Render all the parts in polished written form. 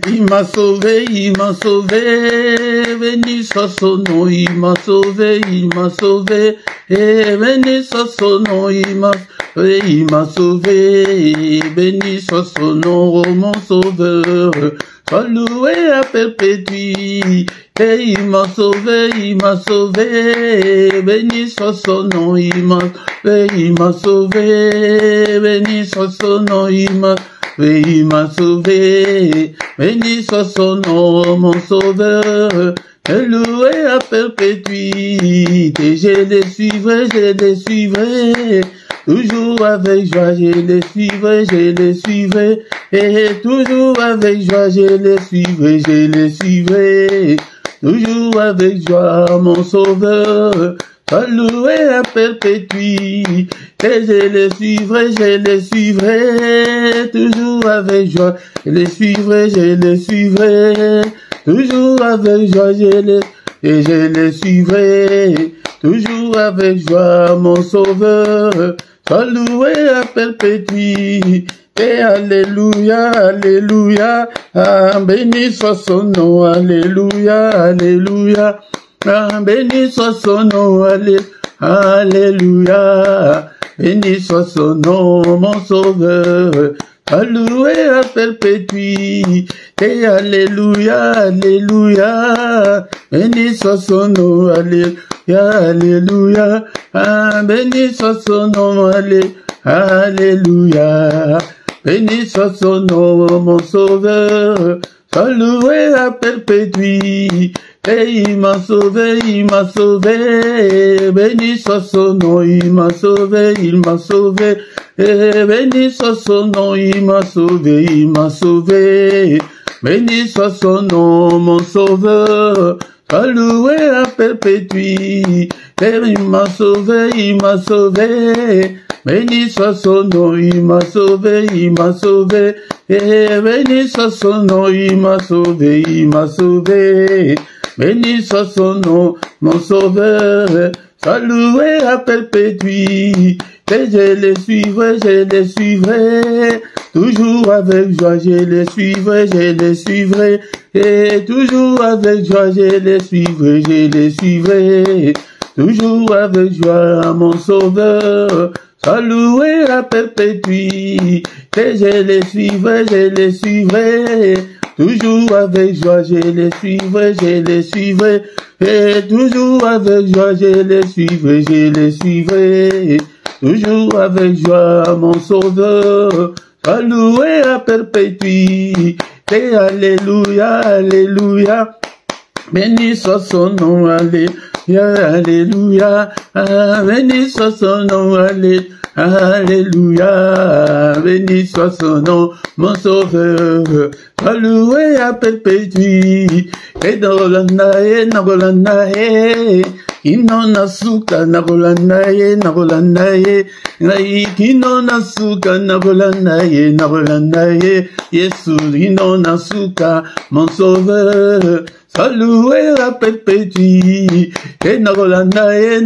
Il m'a sauvé, béni soit son nom, il m'a sauvé, et béni soit son nom, il m'a sauvé, béni soit son nom, oh mon sauveur, sois loué à perpétuité, et il m'a sauvé, béni soit son nom, il m'a sauvé, béni soit son nom, il m'a sauvé, béni soit son nom, mon sauveur, loué à perpétuité, je les suivrai, toujours avec joie, je les suivrai, et toujours avec joie, je les suivrai, toujours avec joie, mon sauveur, sois loué à perpétuité, et je les suivrai, toujours avec joie, je les suivrai, toujours avec joie, je les suivrai, toujours avec joie, mon sauveur, sois loué à perpétuité, et alléluia, alléluia, ah, béni soit son nom, alléluia, alléluia, ah, béni soit son nom, alléluia, béni soit son nom, mon sauveur, loué à perpétuité, alléluia, alléluia, béni soit son nom, alléluia, alléluia, ah, béni soit son nom, alléluia, béni soit son nom, mon sauveur, sois loué à perpétuité, et il m'a sauvé, béni soit son nom, il m'a sauvé, et béni soit son nom, il m'a sauvé, béni soit son nom, mon sauveur, sois loué à perpétuité, et il m'a sauvé, béni soit son nom, il m'a sauvé, et béni soit son nom, il m'a sauvé, béni soit son nom, mon sauveur, sois loué à perpétuité, et je les suivrai, toujours avec joie, je les suivrai, et toujours avec joie, je les suivrai, toujours avec joie, mon sauveur, sois loué à perpétuité, et je les suivrai, toujours avec joie, je les suivrai, et toujours avec joie, je les suivrai, toujours avec joie, mon sauveur, sois loué à perpétuité, et alléluia, alléluia, béni soit son nom, alléluia, alléluia, béni soit son nom, alléluia, béni soit son nom, mon sauveur, sois loué à perpétuité, et nagolanae, kino nasuka, nagolanae, kino nasuka, nagolanae, Yesu, kino nasuka, mon sauveur, sois loué à perpétuité, et nagolanae,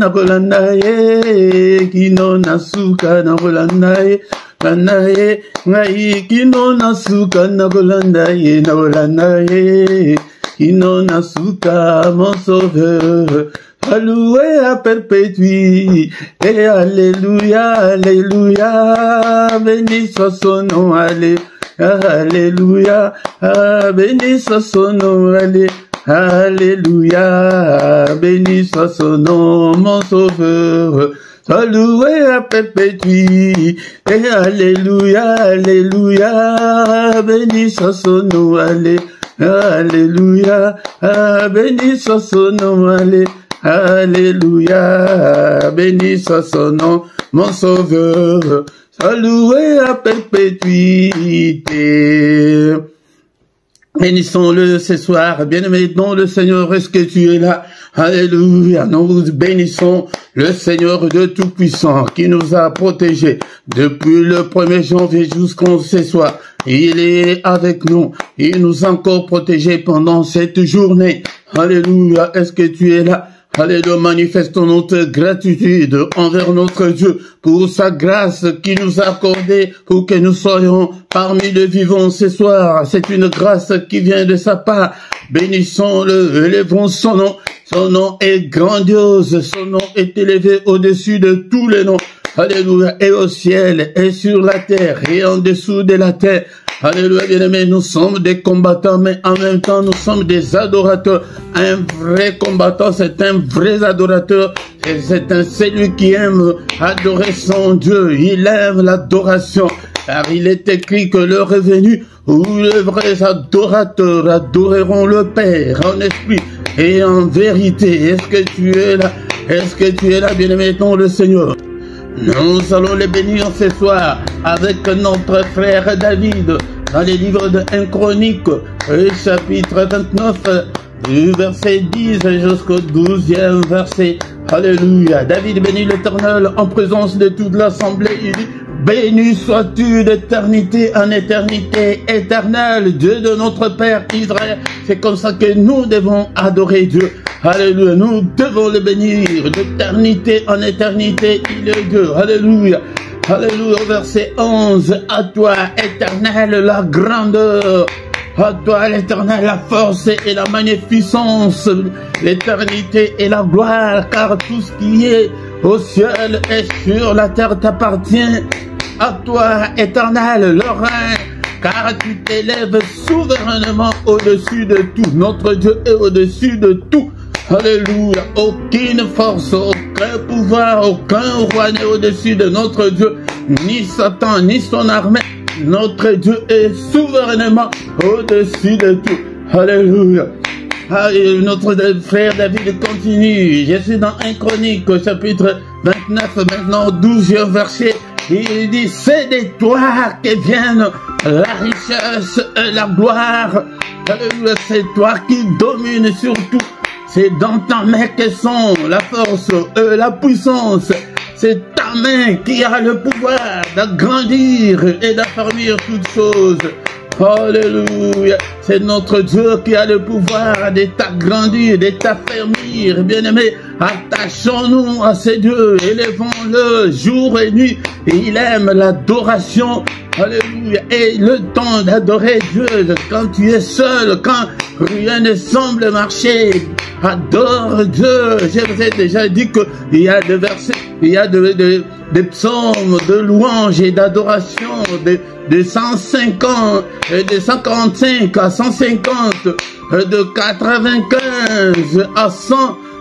kino nasuka, nagolanae, kino nasuka, nagolanae, kino nasuka, mon sauveur, sois loué à perpétuité, et alléluia, alléluia, béni soit son nom, alléluia, béni soit son nom, alléluia, béni soit son nom, mon sauveur, sois loué à perpétuité, et alléluia, alléluia, béni soit son nom, alléluia, béni soit son nom, alléluia, béni soit son nom, mon sauveur, sois loué à perpétuité. Bénissons-le ce soir, bien-aimé, dans le Seigneur, est-ce que tu es là? Alléluia, nous bénissons le Seigneur de Tout-Puissant qui nous a protégés depuis le 1er janvier jusqu'en ce soir. Il est avec nous, il nous a encore protégés pendant cette journée. Alléluia, est-ce que tu es là? Alléluia, manifestons notre gratitude envers notre Dieu pour sa grâce qui nous a accordée pour que nous soyons parmi les vivants ce soir. C'est une grâce qui vient de sa part. Bénissons-le, élevons son nom. Son nom est grandiose, son nom est élevé au-dessus de tous les noms. Alléluia, et au ciel, et sur la terre, et en dessous de la terre. Alléluia, bien-aimés, nous sommes des combattants, mais en même temps, nous sommes des adorateurs. Un vrai combattant, c'est un vrai adorateur. C'est celui qui aime adorer son Dieu. Il aime l'adoration. Car il est écrit que l'heure est venue où les vrais adorateurs adoreront le Père en esprit et en vérité. Est-ce que tu es là? Est-ce que tu es là, bien-aimé, dans le Seigneur? Nous allons les bénir ce soir avec notre frère David dans les livres de 1 Chronique, chapitre 29, du verset 10 jusqu'au 12e verset. Alléluia. David bénit l'Éternel en présence de toute l'assemblée. Il dit: béni sois-tu d'éternité en éternité, éternel, Dieu de notre Père Israël. C'est comme ça que nous devons adorer Dieu. Alléluia, nous devons le bénir d'éternité en éternité, il est Dieu. Alléluia. Alléluia, verset 11. À toi, éternel, la grandeur. À toi, l'éternel, la force et la magnificence, l'éternité et la gloire, car tout ce qui est au ciel et sur la terre t'appartient. À toi, éternel, le règne, car tu t'élèves souverainement au-dessus de tout. Notre Dieu est au-dessus de tout. Alléluia. Aucune force, aucun pouvoir, aucun roi n'est au-dessus de notre Dieu, ni Satan, ni son armée. Notre Dieu est souverainement au-dessus de tout. Alléluia. Et notre frère David continue. Je suis dans 1 Chronique, chapitre 29, maintenant 12e verset. Il dit: c'est de toi que viennent la richesse et la gloire. Alléluia, c'est toi qui domines sur tout. C'est dans ta main que sont la force et la puissance. C'est ta main qui a le pouvoir d'agrandir et d'affermir toutes choses. Alléluia. C'est notre Dieu qui a le pouvoir de t'agrandir, de t'affermir. Bien-aimé, attachons-nous à ce Dieu. Élevons-le jour et nuit. Et il aime l'adoration. Alléluia. Et le temps d'adorer Dieu, quand tu es seul, quand rien ne semble marcher, adore Dieu. Je vous ai déjà dit qu'il y a des versets, il y a des psaumes de louange et d'adoration, de 150, de 145 à 150, de 95 à 100.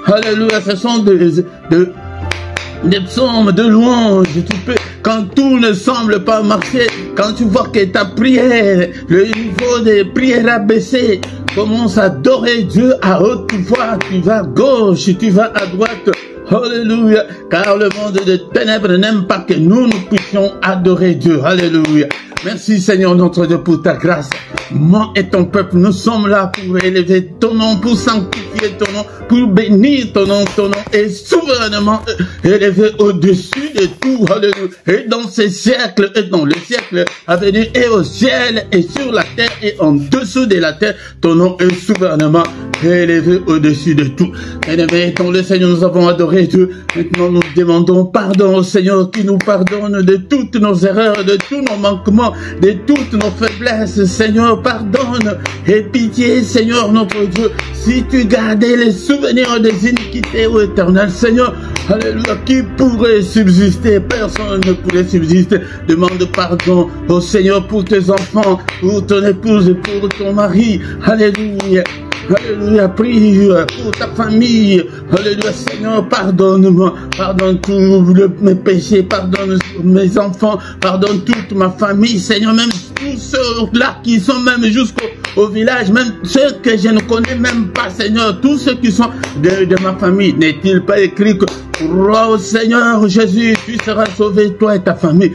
Alléluia, ce sont des psaumes de louange. Tu peux, quand tout ne semble pas marcher, quand tu vois que ta prière, le niveau des prières a baissé, commence à adorer Dieu à haute voix. Tu vas à gauche, tu vas à droite. Alléluia. Car le monde de ténèbres n'aime pas que nous puissions adorer Dieu. Alléluia. Merci Seigneur notre Dieu pour ta grâce. Moi et ton peuple, nous sommes là pour élever ton nom, pour sanctifier ton nom, pour bénir ton nom. Ton nom est souverainement élevé au-dessus de tout. Alléluia. Et dans ces siècles, et dans le siècle à venir, et au ciel, et sur la terre, et en dessous de la terre, ton nom est souverainement élevé au-dessus de tout. Bien-aimés, dans le Seigneur, nous avons adoré Dieu. Maintenant, nous demandons pardon au Seigneur qui nous pardonne de toutes nos erreurs, de tous nos manquements, de toutes nos faiblesses. Seigneur, pardonne et pitié, Seigneur notre Dieu. Si tu gardais les souvenirs des iniquités, ô Éternel, Seigneur, alléluia, qui pourrait subsister? Personne ne pourrait subsister. Demande pardon au Seigneur pour tes enfants, pour ton épouse, pour ton mari. Alléluia. Alléluia, prie pour ta famille. Alléluia, Seigneur, pardonne-moi. Pardonne tous mes péchés. Pardonne mes enfants. Pardonne toute ma famille. Seigneur, même tous ceux-là qui sont même jusqu'au village, même ceux que je ne connais même pas, Seigneur. Tous ceux qui sont de ma famille. N'est-il pas écrit que crois au Seigneur Jésus, tu seras sauvé, toi et ta famille.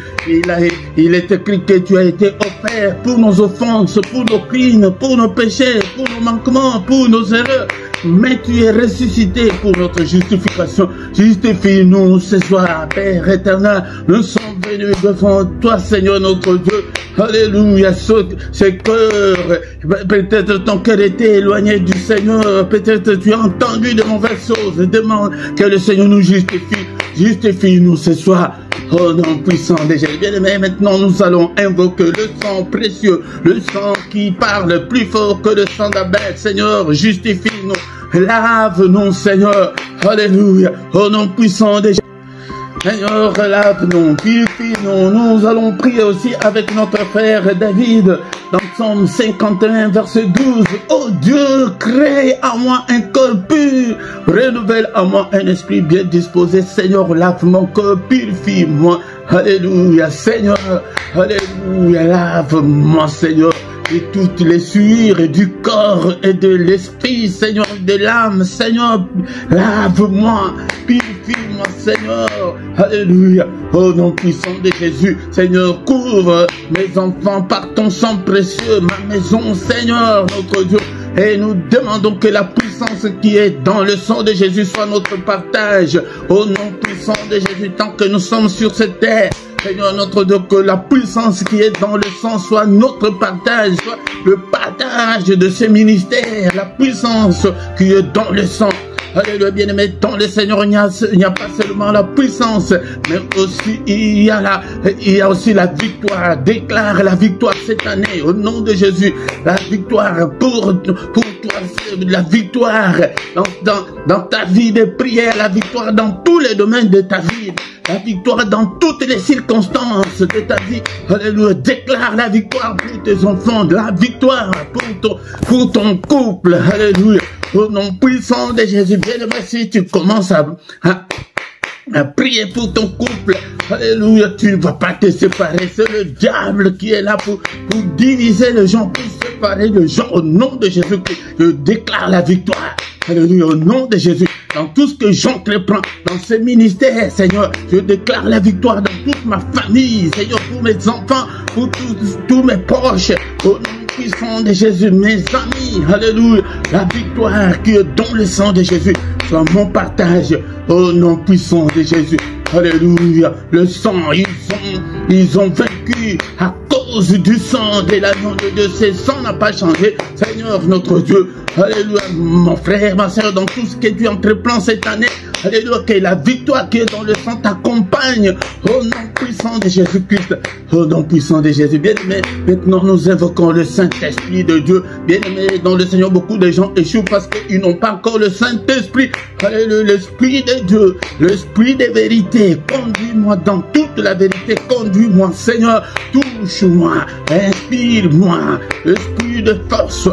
Il est écrit que tu as été offert pour nos offenses, pour nos crimes, pour nos péchés, pour nos nos manquements, pour nos erreurs. Mais tu es ressuscité pour notre justification. Justifie-nous ce soir, Père éternel. Nous sommes venus devant toi, Seigneur notre Dieu. Alléluia. Ce cœur, peut-être ton cœur était éloigné du Seigneur. Peut-être tu as entendu de mauvaises choses. Demande que le Seigneur nous justifie. Justifie-nous ce soir. Oh nom puissant de Jésus. Bien-aimé, maintenant nous allons invoquer le sang précieux, le sang qui parle plus fort que le sang d'Abel. Seigneur, justifie-nous. Lave-nous, Seigneur. Alléluia. Au nom puissant de Jésus. Seigneur, lave-nous, purifie-nous. Nous allons prier aussi avec notre frère David dans Psaume 51, verset 12. Oh Dieu, crée en moi un cœur pur, renouvelle en moi un esprit bien disposé. Seigneur, lave mon cœur, purifie-moi. Alléluia, Seigneur. Alléluia, lave-moi, Seigneur. Et toutes les souillures du corps et de l'esprit, Seigneur, de l'âme, Seigneur, lave-moi, purifie-moi, Seigneur, alléluia, au nom puissant de Jésus, Seigneur, couvre mes enfants par ton sang précieux, ma maison, Seigneur, notre Dieu, et nous demandons que la puissance qui est dans le sang de Jésus soit notre partage, au nom puissant de Jésus, tant que nous sommes sur cette terre. Seigneur notre Dieu, que la puissance qui est dans le sang soit notre partage, soit le partage de ce ministère, la puissance qui est dans le sang. Alléluia, bien-aimé, dans le Seigneur, il n'y a pas seulement la puissance, mais aussi il y a aussi la victoire. Déclare la victoire cette année, au nom de Jésus, la victoire pour toi, la victoire dans ta vie de prière, la victoire dans tous les domaines de ta vie. La victoire dans toutes les circonstances de ta vie. Alléluia. Déclare la victoire pour tes enfants. La victoire pour ton couple. Alléluia. Au nom puissant de Jésus. Bien-aimé, si tu commences à prier pour ton couple. Alléluia. Tu ne vas pas te séparer. C'est le diable qui est là pour diviser les gens, pour séparer les gens. Au nom de Jésus, je déclare la victoire. Alléluia, au nom de Jésus, dans tout ce que j'entreprends, dans ce ministère, Seigneur, je déclare la victoire dans toute ma famille, Seigneur, pour mes enfants, pour tous mes proches, au nom puissant de Jésus, mes amis, alléluia, la victoire qui est dans le sang de Jésus, soit mon partage, au nom puissant de Jésus, alléluia, le sang, ils ont vaincu à cause du sang de l'agneau de Dieu. Ce sang n'a pas changé, Seigneur notre Dieu. Alléluia, mon frère, ma soeur, dans tout ce que tu entreprends cette année, alléluia, que la victoire qui est dans le sang t'accompagne au nom puissant de Jésus-Christ, au nom puissant de Jésus. Bien-aimé, maintenant nous invoquons le Saint-Esprit de Dieu. Bien-aimé, dans le Seigneur, beaucoup de gens échouent parce qu'ils n'ont pas encore le Saint-Esprit. Alléluia, l'Esprit de Dieu, l'Esprit de vérité, conduis-moi dans toute la vérité, conduis-moi, Seigneur, touche-moi, inspire-moi, Esprit de force,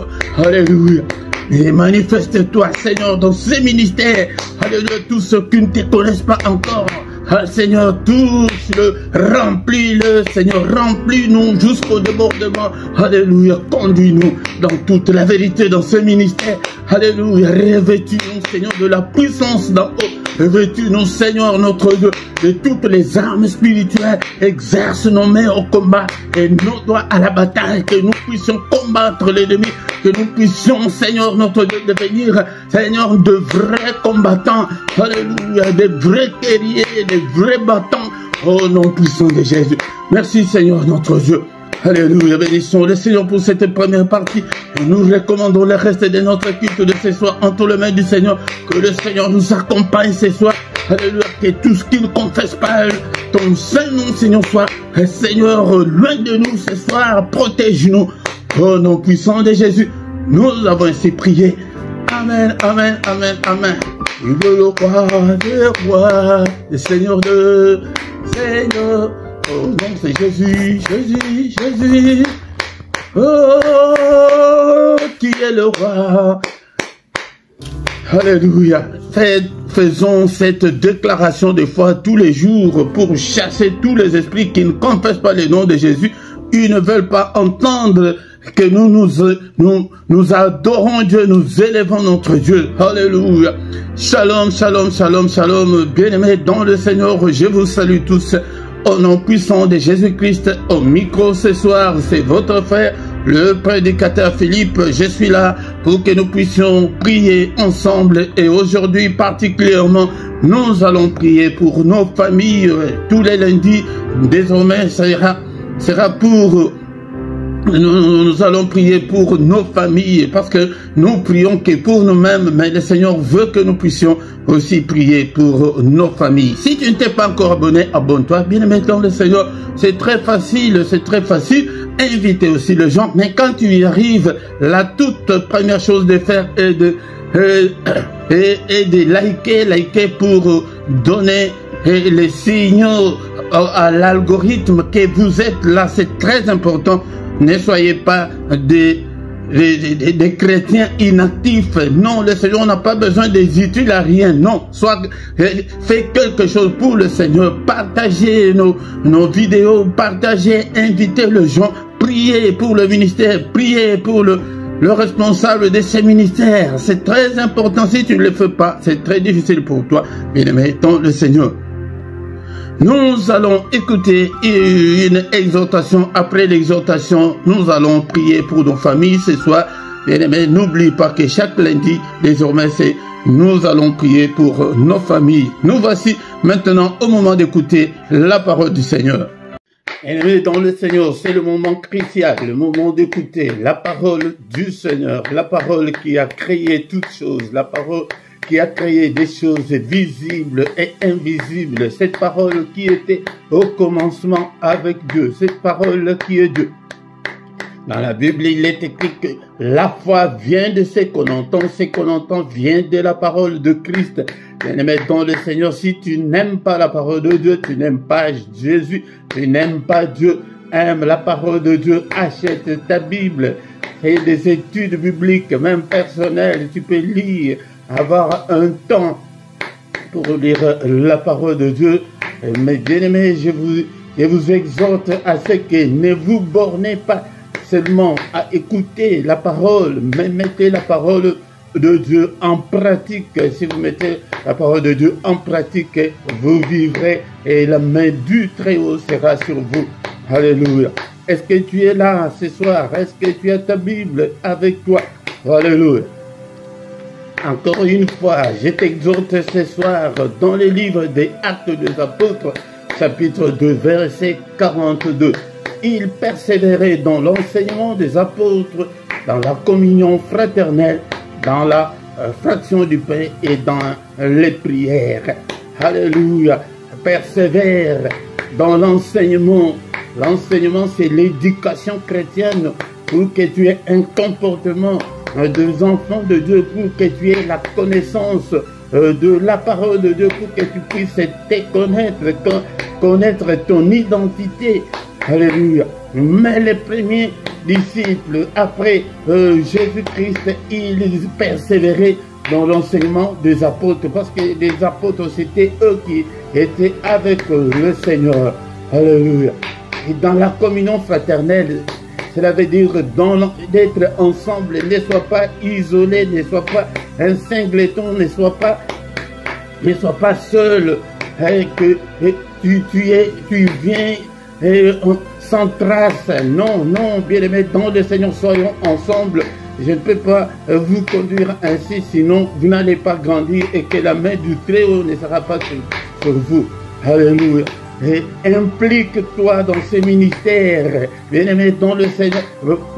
alléluia. Et manifeste-toi, Seigneur, dans ces ministères. Alléluia, tous ceux qui ne te connaissent pas encore. Ah, Seigneur, tous-le, remplis-le, Seigneur, remplis-nous jusqu'au débordement. Alléluia, conduis-nous dans toute la vérité dans ce ministère. Alléluia, revêtis-nous, Seigneur, de la puissance d'en haut. Revêtis-nous, Seigneur, notre Dieu, de toutes les armes spirituelles. Exerce nos mains au combat et nos doigts à la bataille, que nous puissions combattre l'ennemi, que nous puissions, Seigneur, notre Dieu, devenir, Seigneur, de vrais combattants. Alléluia, des vrais guerriers, des vrais battants. Au nom puissant de Jésus. Merci, Seigneur, notre Dieu. Alléluia, bénissons le Seigneur pour cette première partie. Et nous recommandons le reste de notre culte de ce soir entre les mains du Seigneur. Que le Seigneur nous accompagne ce soir. Alléluia, que tout ce qui ne confesse pas ton Saint-Nom, Seigneur, soit, Seigneur, loin de nous ce soir. Protège-nous. Au nom puissant de Jésus, nous avons ainsi prié. Amen, amen, amen, amen. Il est le roi des rois, le Seigneur de Seigneur. Oh non, c'est Jésus, Jésus, Jésus. Oh, qui est le roi. Alléluia. Faisons cette déclaration de foi tous les jours pour chasser tous les esprits qui ne confessent pas le nom de Jésus. Ils ne veulent pas entendre que nous adorons Dieu, nous élevons notre Dieu. Alléluia. Shalom, shalom, shalom, shalom. Bien-aimés dans le Seigneur, je vous salue tous. Au nom puissant de Jésus-Christ, au micro ce soir, c'est votre frère le prédicateur Philippe, je suis là pour que nous puissions prier ensemble. Et aujourd'hui particulièrement, nous allons prier pour nos familles. Tous les lundis, désormais, sera pour... Nous allons prier pour nos familles parce que nous prions que pour nous-mêmes, mais le Seigneur veut que nous puissions aussi prier pour nos familles. Si tu ne t'es pas encore abonné, abonne-toi. Bien aimé dans le Seigneur, c'est très facile, Invitez aussi les gens, mais quand tu y arrives, la toute première chose de faire est de liker pour donner les signaux à l'algorithme que vous êtes là. C'est très important. Ne soyez pas des chrétiens inactifs. Non, le Seigneur n'a pas besoin des utiles à rien. Non, faites quelque chose pour le Seigneur. Partagez nos vidéos, invitez les gens. Priez pour le ministère, priez pour le responsable de ces ministères. C'est très important. Si tu ne le fais pas, c'est très difficile pour toi. Bien-aimé dans le Seigneur. Nous allons écouter une exhortation. Après l'exhortation, nous allons prier pour nos familles ce soir. Mais n'oublie pas que chaque lundi, désormais, nous allons prier pour nos familles. Nous voici maintenant au moment d'écouter la parole du Seigneur. Et dans le Seigneur, c'est le moment crucial, le moment d'écouter la parole du Seigneur, la parole qui a créé toutes choses, la parole qui a créé des choses visibles et invisibles. Cette parole qui était au commencement avec Dieu. Cette parole qui est Dieu. Dans la Bible, il est écrit que la foi vient de ce qu'on entend vient de la parole de Christ. Bien-aimé dans le Seigneur, si tu n'aimes pas la parole de Dieu, tu n'aimes pas Jésus, tu n'aimes pas Dieu, aime la parole de Dieu, achète ta Bible, fais des études bibliques, même personnelles, tu peux lire, avoir un temps pour lire la parole de Dieu. Mais bien aimé, je vous exhorte à ce que ne vous bornez pas seulement à écouter la parole, mais mettez la parole de Dieu en pratique. Si vous mettez la parole de Dieu en pratique, vous vivrez et la main du Très-Haut sera sur vous. Alléluia. Est-ce que tu es là ce soir? Est-ce que tu as ta Bible avec toi? Alléluia. Encore une fois, je t'exhorte ce soir dans le livre des Actes des Apôtres, chapitre 2, verset 42. Ils persévéraient dans l'enseignement des apôtres, dans la communion fraternelle, dans la fraction du pain et dans les prières. Alléluia. Persévère dans l'enseignement. L'enseignement, c'est l'éducation chrétienne pour que tu aies un comportement des enfants de Dieu, pour que tu aies la connaissance de la parole de Dieu, pour que tu puisses te connaître ton identité. Alléluia. Mais les premiers disciples, après Jésus-Christ, ils persévéraient dans l'enseignement des apôtres, parce que les apôtres, c'était eux qui étaient avec le Seigneur. Alléluia. Et dans la communion fraternelle, cela veut dire d'être ensemble, ne sois pas isolé, ne sois pas un singleton, ne sois pas seul, que tu viens sans trace. Non, non, bien aimé, dans le Seigneur, soyons ensemble. Je ne peux pas vous conduire ainsi, sinon vous n'allez pas grandir et que la main du Très-Haut ne sera pas sur vous. Alléluia. Et implique-toi dans ces ministères, bien-aimé dans le Seigneur.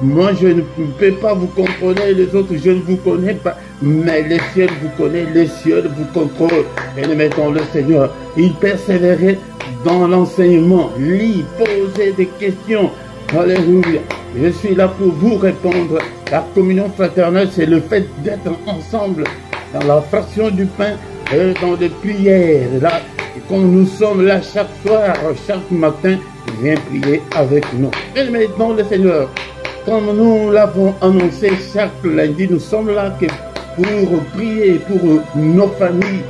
Moi, je ne peux pas vous contrôler, les autres, je ne vous connais pas, mais les cieux vous connaissent, les cieux vous contrôlent. Bien-aimé dans le Seigneur, il persévérait dans l'enseignement, lit, poser des questions. Alléluia. Je suis là pour vous répondre. La communion fraternelle, c'est le fait d'être ensemble dans la fraction du pain, dans les prières. Là, comme nous sommes là chaque soir, chaque matin, viens prier avec nous. Mais dans le Seigneur, comme nous l'avons annoncé chaque lundi, nous sommes là pour prier pour nos familles.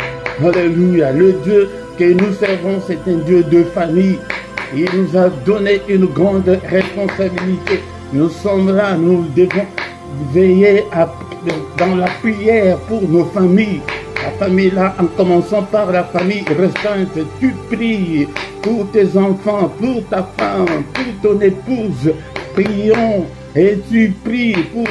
Alléluia. Le Dieu que nous servons, c'est un Dieu de famille. Il nous a donné une grande responsabilité. Nous sommes là, nous devons veiller dans la prière pour nos familles. La famille là, en commençant par la famille restante, tu pries pour tes enfants, pour ta femme, pour ton épouse. Prions et tu pries pour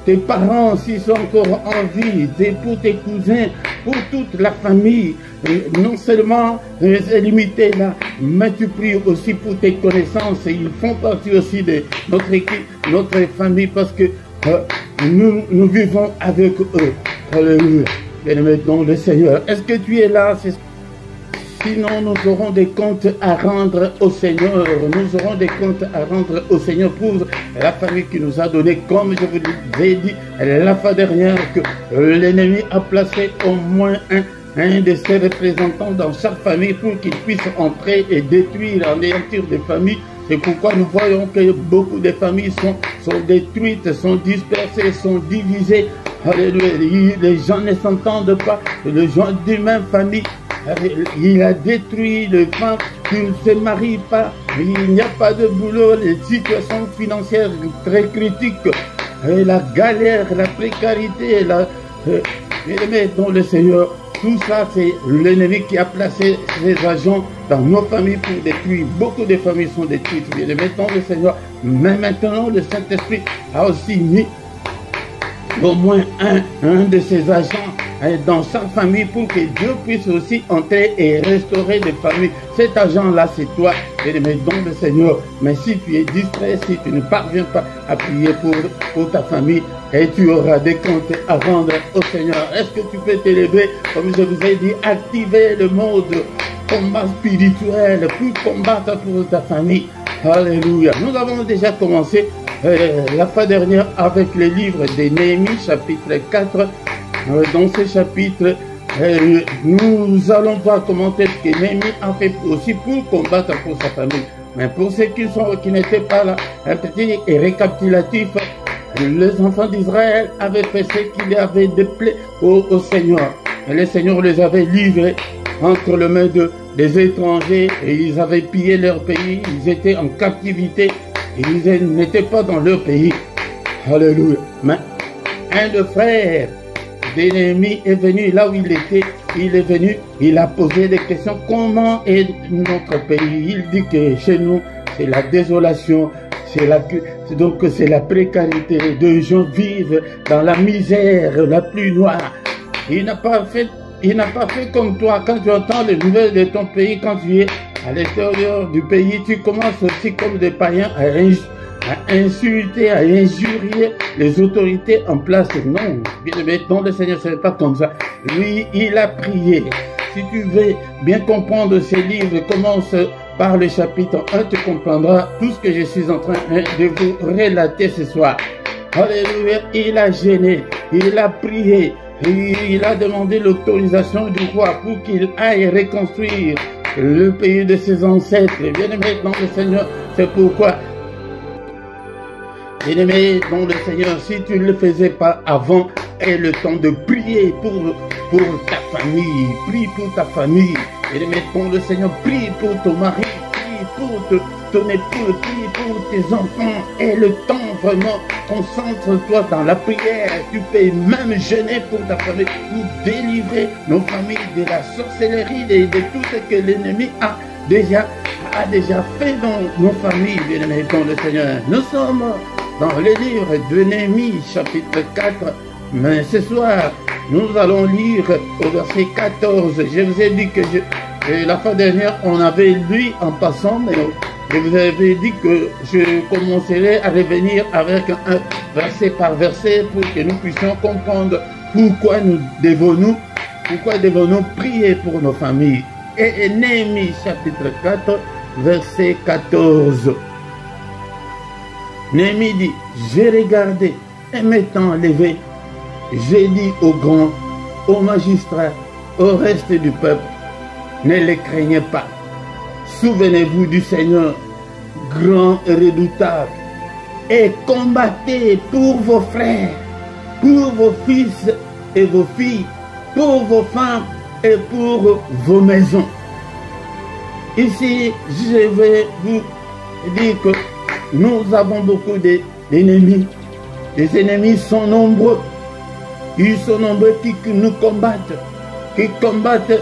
tes parents s'ils sont encore en vie, pour tes cousins, pour toute la famille. Et non seulement c'est limité là, mais tu pries aussi pour tes connaissances. Et ils font partie aussi de notre équipe, notre famille, parce que nous vivons avec eux. Alléluia. Bien-aimé dans le Seigneur. Est-ce que tu es là? Sinon, nous aurons des comptes à rendre au Seigneur. Nous aurons des comptes à rendre au Seigneur pour la famille qui nous a donné, comme je vous l'ai dit la fois dernière, que l'ennemi a placé au moins un de ses représentants dans chaque famille pour qu'il puisse entrer et détruire, anéantir des familles. C'est pourquoi nous voyons que beaucoup de familles sont détruites, sont dispersées, sont divisées. Alléluia. Les gens ne s'entendent pas. Les gens d'une même famille. Il a détruit le pain, qui ne se marie pas, il n'y a pas de boulot, les situations financières très critiques, et la galère, la précarité, mais dans le Seigneur, tout ça c'est l'ennemi qui a placé ses agents dans nos familles pour détruire. Beaucoup de familles sont détruites, mais dans le Seigneur, mais maintenant le Saint-Esprit a aussi mis au moins un de ses agents dans chaque famille pour que Dieu puisse aussi entrer et restaurer des familles. Cet agent-là, c'est toi, et les dons de Seigneur. Mais si tu es distrait, si tu ne parviens pas à prier pour ta famille, et tu auras des comptes à rendre au Seigneur. Est-ce que tu peux t'élever, comme je vous ai dit, activer le mode combat spirituel pour combattre pour ta famille? Alléluia. Nous avons déjà commencé la fois dernière avec le livre de Néhémie, chapitre 4. Dans ce chapitre, nous allons voir comment est-ce que Néhémie a fait aussi pour combattre pour sa famille. Mais pour ceux qui n'étaient pas là, un petit récapitulatif, les enfants d'Israël avaient fait ce qu'il avait déplaît au Seigneur. Et le Seigneur les avait livrés entre les mains des étrangers et ils avaient pillé leur pays. Ils étaient en captivité et ils n'étaient pas dans leur pays. Alléluia. Mais un de frères Néhémie est venu là où il était, il est venu, il a posé des questions. Comment est notre pays? Il dit que chez nous, c'est la désolation, c'est la précarité. Deux gens vivent dans la misère la plus noire. Il n'a pas fait comme toi. Quand tu entends les nouvelles de ton pays, quand tu es à l'extérieur du pays, tu commences aussi comme des païens à insulter, à injurier les autorités en place. Non, bien-aimé, dans le Seigneur, ce n'est pas comme ça. Lui, il a prié. Si tu veux bien comprendre ces livres, commence par le chapitre 1, tu comprendras tout ce que je suis en train de vous relater ce soir. Alléluia, il a gêné, il a prié, il a demandé l'autorisation du roi pour qu'il aille reconstruire le pays de ses ancêtres. Bien-aimé, dans le Seigneur, c'est pourquoi bien-aimé dans le Seigneur, si tu ne le faisais pas avant, est le temps de prier pour ta famille. Prie pour ta famille. Bien-aimé dans le Seigneur, prie pour ton mari, prie pour ton époux, prie pour tes enfants. Est le temps vraiment, concentre-toi dans la prière. Tu peux même jeûner pour ta famille, pour délivrer nos familles de la sorcellerie, de tout ce que l'ennemi a déjà fait dans nos familles, bien-aimé dans le Seigneur. Nous sommes dans le livre de Néhémie, chapitre 4. Mais ce soir, nous allons lire au verset 14. Je vous ai dit que la fois dernière, on avait lu en passant, mais je vous avais dit que je commencerai à revenir avec un verset par verset pour que nous puissions comprendre pourquoi devons-nous prier pour nos familles. Et Néhémie, chapitre 4, verset 14. Néhémie dit, j'ai regardé et m'étant levé, j'ai dit aux grands, aux magistrats, au reste du peuple, ne les craignez pas. Souvenez-vous du Seigneur, grand et redoutable, et combattez pour vos frères, pour vos fils et vos filles, pour vos femmes et pour vos maisons. Ici, je vais vous dire que nous avons beaucoup d'ennemis. Les ennemis sont nombreux. Ils sont nombreux qui nous combattent, qui combattent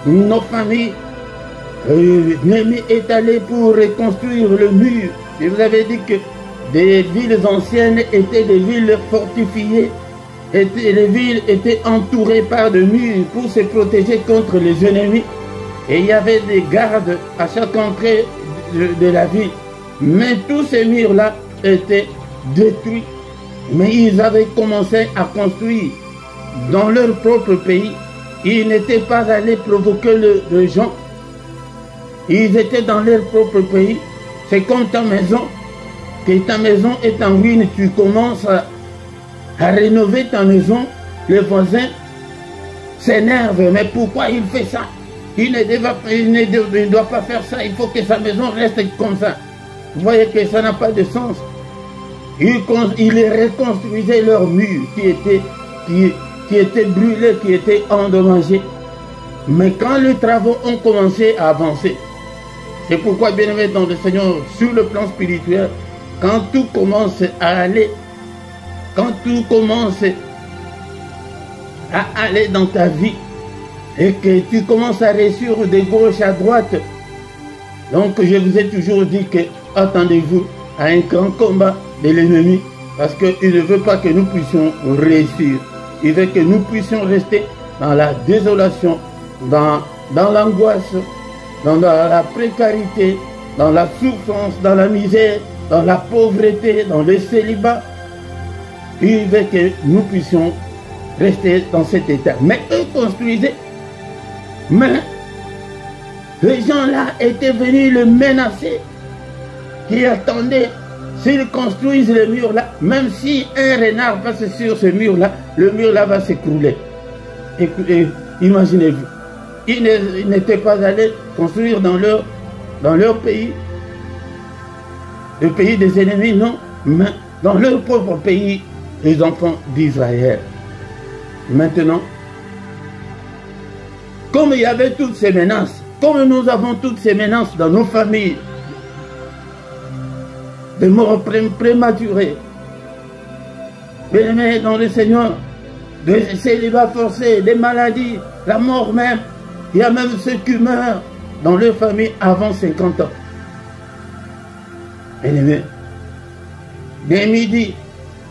nos familles. Néhémie est allé pour reconstruire le mur. Je vous avais dit que des villes anciennes étaient des villes fortifiées. Et les villes étaient entourées par de murs pour se protéger contre les ennemis. Et il y avait des gardes à chaque entrée de la ville. Mais tous ces murs-là étaient détruits. Mais ils avaient commencé à construire dans leur propre pays. Ils n'étaient pas allés provoquer les gens. Ils étaient dans leur propre pays. C'est comme ta maison. Que ta maison est en ruine, tu commences à rénover ta maison. Les voisins s'énervent. Mais pourquoi il fait ça? Il ne doit pas faire ça. Il faut que sa maison reste comme ça. Vous voyez que ça n'a pas de sens. Ils reconstruisaient leurs murs qui étaient brûlés, qui étaient endommagés. Mais quand les travaux ont commencé à avancer, c'est pourquoi, bien aimé dans le Seigneur, sur le plan spirituel, quand tout commence à aller, quand tout commence à aller dans ta vie, et que tu commences à réussir de gauche à droite, donc je vous ai toujours dit que attendez-vous à un grand combat de l'ennemi, parce qu'il ne veut pas que nous puissions réussir. Il veut que nous puissions rester dans la désolation, dans l'angoisse, dans la précarité, dans la souffrance, dans la misère, dans la pauvreté, dans le célibat. Il veut que nous puissions rester dans cet état. Mais eux construisaient. Mais les gens là étaient venus le menacer, qui attendaient, s'ils construisent le mur là, même si un renard passe sur ce mur là, le mur là va s'écrouler. Et imaginez-vous, ils n'étaient pas allés construire dans leur pays, le pays des ennemis, non, mais dans leur propre pays, les enfants d'Israël. Maintenant, comme il y avait toutes ces menaces, comme nous avons toutes ces menaces dans nos familles, de morts prématurées, bien-aimés dans le Seigneur, de célibats forcés, des maladies, la mort même, il y a même ceux qui meurent dans leur famille avant 50 ans. Bien-aimés, dès midi,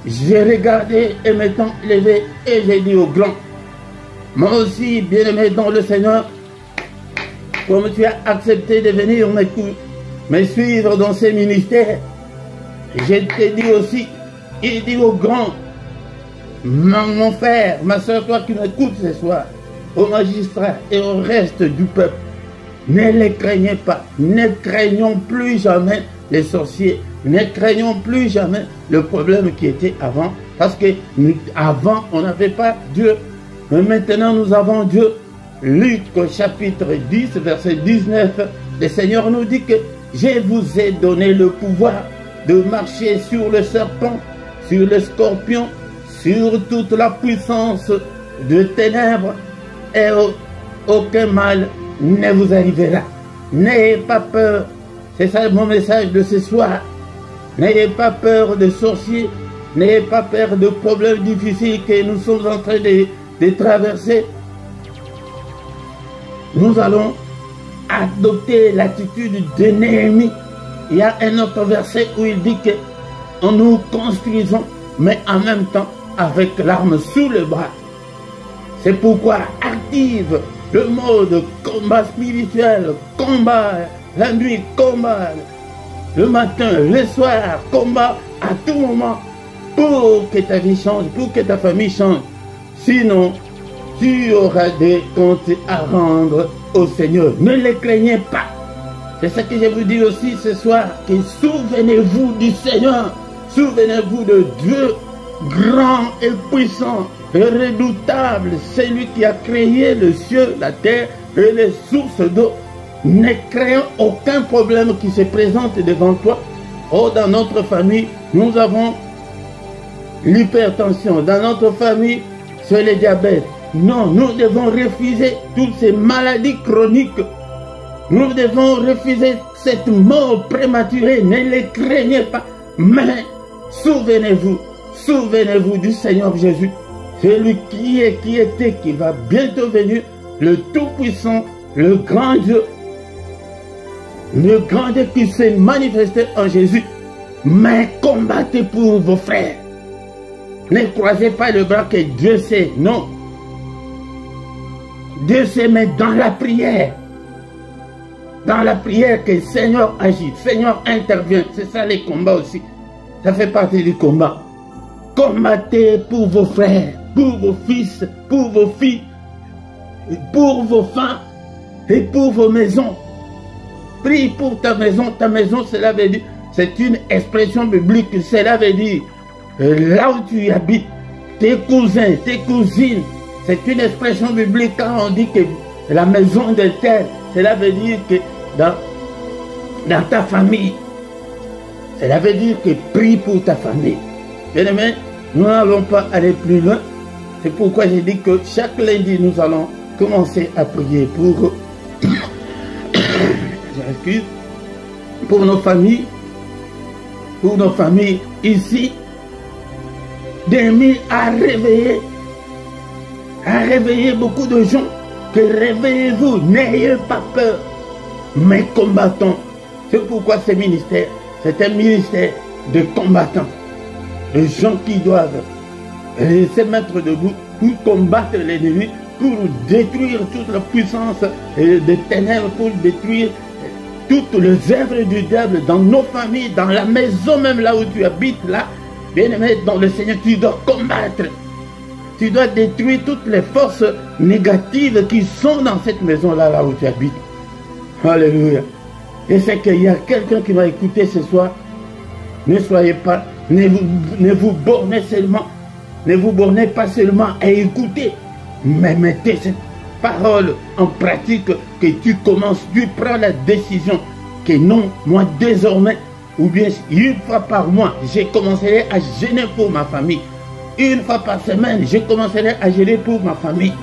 j'ai regardé et m'étant levé et j'ai dit aux grands, moi aussi, bien-aimé dans le Seigneur, comme tu as accepté de venir me suivre dans ces ministères, je t'ai dit aussi, il dit aux grands, mon frère, ma soeur, toi qui m'écoutes ce soir, aux magistrats et au reste du peuple, ne les craignez pas, ne craignons plus jamais les sorciers, ne craignons plus jamais le problème qui était avant, parce que avant on n'avait pas Dieu, mais maintenant nous avons Dieu. Luc chapitre 10 verset 19, le Seigneur nous dit que je vous ai donné le pouvoir de marcher sur le serpent, sur le scorpion, sur toute la puissance de ténèbres, et aucun mal ne vous arrivera. N'ayez pas peur, c'est ça mon message de ce soir. N'ayez pas peur de sorciers, n'ayez pas peur de problèmes difficiles que nous sommes en train de traverser. Nous allons adopter l'attitude de Néhémie. Il y a un autre verset où il dit que nous construisons, mais en même temps avec l'arme sous le bras. C'est pourquoi active le mode combat spirituel, combat la nuit, combat le matin, le soir, combat à tout moment pour que ta vie change, pour que ta famille change. Sinon, tu auras des comptes à rendre au Seigneur. Ne les craignez pas. C'est ce que je vous dis aussi ce soir, que souvenez-vous du Seigneur, souvenez-vous de Dieu, grand et puissant, et redoutable, celui qui a créé le ciel, la terre et les sources d'eau. Ne craignons aucun problème qui se présente devant toi. Oh, dans notre famille, nous avons l'hypertension, dans notre famille, c'est le diabète. Non, nous devons refuser toutes ces maladies chroniques. Nous devons refuser cette mort prématurée. Ne les craignez pas. Mais souvenez-vous du Seigneur Jésus. Celui qui est, qui était, qui va bientôt venir. Le Tout-Puissant, le grand Dieu. Le grand Dieu qui s'est manifesté en Jésus. Mais combattez pour vos frères. Ne croisez pas le bras que Dieu sait. Non. Dieu sait, mais dans la prière. Dans la prière que le Seigneur agit. Le Seigneur intervient. C'est ça les combats aussi. Ça fait partie du combat. Combattez pour vos frères, pour vos fils, pour vos filles, pour vos femmes et pour vos maisons. Prie pour ta maison. Ta maison, cela veut dire, c'est une expression biblique. Cela veut dire, là où tu habites, tes cousins, tes cousines. C'est une expression biblique quand on dit que la maison de terre, cela veut dire que dans ta famille, cela veut dire que prie pour ta famille. Bien-aimés, nous n'allons pas aller plus loin. C'est pourquoi j'ai dit que chaque lundi, nous allons commencer à prier pour, pour nos familles ici. Néhémie a réveillé beaucoup de gens. Que réveillez-vous, n'ayez pas peur, mais combattons. C'est pourquoi ce ministère, c'est un ministère de combattants. De gens qui doivent se mettre debout pour combattre l'ennemi, pour détruire toute la puissance des ténèbres, pour détruire toutes les œuvres du diable dans nos familles, dans la maison même là où tu habites, là. Bien-aimé, dans le Seigneur, tu dois combattre. Tu dois détruire toutes les forces négatives qui sont dans cette maison-là, là où tu habites. Alléluia. Et c'est qu'il y a quelqu'un qui va écouter ce soir. Ne soyez pas, ne vous bornez seulement, ne vous bornez pas seulement à écouter, mais mettez cette parole en pratique, que tu commences, tu prends la décision que non, moi désormais, ou bien une fois par mois, je commencerai à jeûner pour ma famille. Une fois par semaine, je commencerai à jeûner pour ma famille.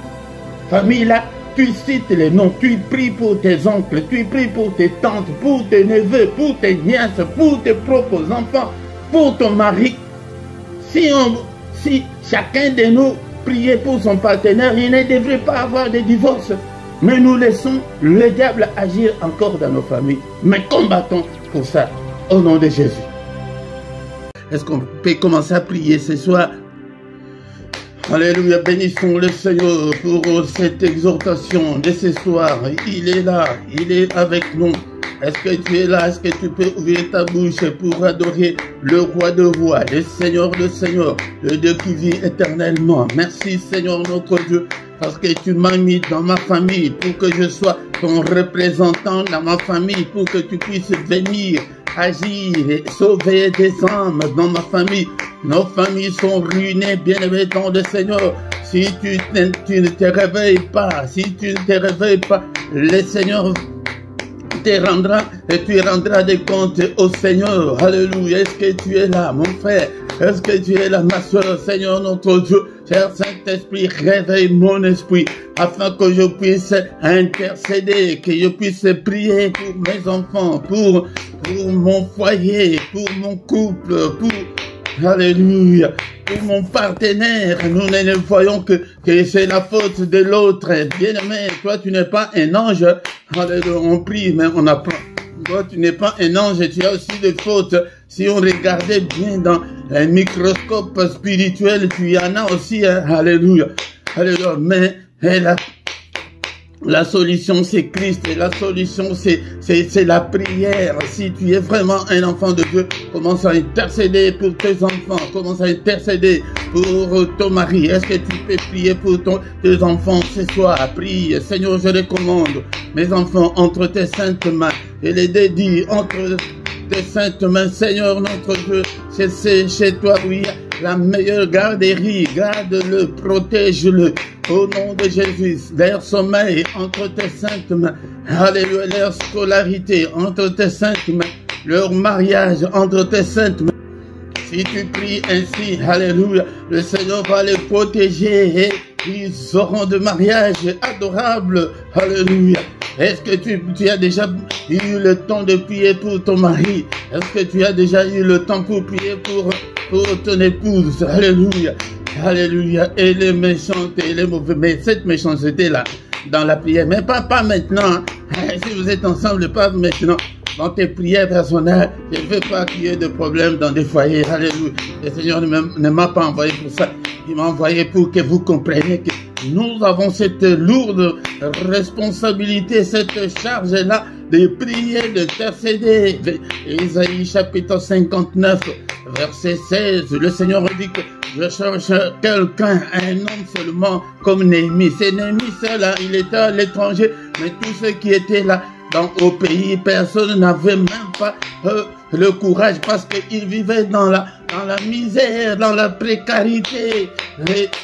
Famille là, tu cites les noms, tu pries pour tes oncles, tu pries pour tes tantes, pour tes neveux, pour tes nièces, pour tes propres enfants, pour ton mari. Si chacun de nous priait pour son partenaire, il ne devrait pas avoir de divorce. Mais nous laissons le diable agir encore dans nos familles. Mais combattons pour ça, au nom de Jésus. Est-ce qu'on peut commencer à prier ce soir? Alléluia, bénissons le Seigneur pour cette exhortation de ce soir. Il est là, il est avec nous. Est-ce que tu es là? Est-ce que tu peux ouvrir ta bouche pour adorer le roi de rois, le Seigneur de Seigneur, le Dieu qui vit éternellement? Merci Seigneur notre Dieu, parce que tu m'as mis dans ma famille pour que je sois ton représentant dans ma famille, pour que tu puisses venir agir et sauver des âmes dans ma famille. Nos familles sont ruinées, bien-aimés dans le Seigneur. Si tu ne te réveilles pas, si tu ne te réveilles pas, le Seigneur te rendra et tu rendras des comptes au Seigneur. Alléluia. Est-ce que tu es là, mon frère? Est-ce que tu es là, ma soeur? Seigneur notre Dieu, cher Saint-Esprit, réveille mon esprit afin que je puisse intercéder, que je puisse prier pour mes enfants, pour mon foyer, pour mon couple, pour alléluia, pour mon partenaire. Nous ne voyons que c'est la faute de l'autre. Bien-aimé, toi tu n'es pas un ange. Alléluia, on prie mais on apprend. Toi tu n'es pas un ange, tu as aussi des fautes. Si on regardait bien dans un microscope spirituel, tu y en as aussi. Hein? Alléluia, alléluia, mais la solution c'est Christ, et la solution c'est la prière. Si tu es vraiment un enfant de Dieu, commence à intercéder pour tes enfants, commence à intercéder pour ton mari. Est-ce que tu peux prier pour tes enfants ce soir? Prie, Seigneur, je recommande mes enfants entre tes saintes mains, et les dédie entre tes saintes mains, Seigneur notre Dieu. C'est chez toi, oui, la meilleure garderie. Garde-le, protège-le. Au nom de Jésus, leur sommeil entre tes saintes mains. Alléluia, leur scolarité entre tes saintes mains. Leur mariage entre tes saintes mains. Si tu pries ainsi, alléluia, le Seigneur va les protéger et ils auront de mariage adorable. Alléluia. Est-ce que tu as déjà eu le temps de prier pour ton mari? Est-ce que tu as déjà eu le temps pour prier pour ton épouse? Alléluia. Alléluia. Et les méchantes et les mauvais. Mais cette méchanceté là, dans la prière, mais pas maintenant. Hein. Si vous êtes ensemble, pas maintenant. dans tes prières personnelles. Je ne veux pas qu'il y ait de problème dans des foyers. Alléluia. Le Seigneur ne m'a pas envoyé pour ça. Il m'a envoyé pour que vous compreniez que nous avons cette lourde responsabilité, cette charge-là de prier, d'intercéder. Isaïe chapitre 59, verset 16, le Seigneur dit que je cherche quelqu'un, un homme seulement comme Néhémie. C'est Néhémie seul, là, il était à l'étranger, mais tous ceux qui étaient là au pays, personne n'avait même pas le courage parce qu'ils vivaient dans la misère, dans la précarité,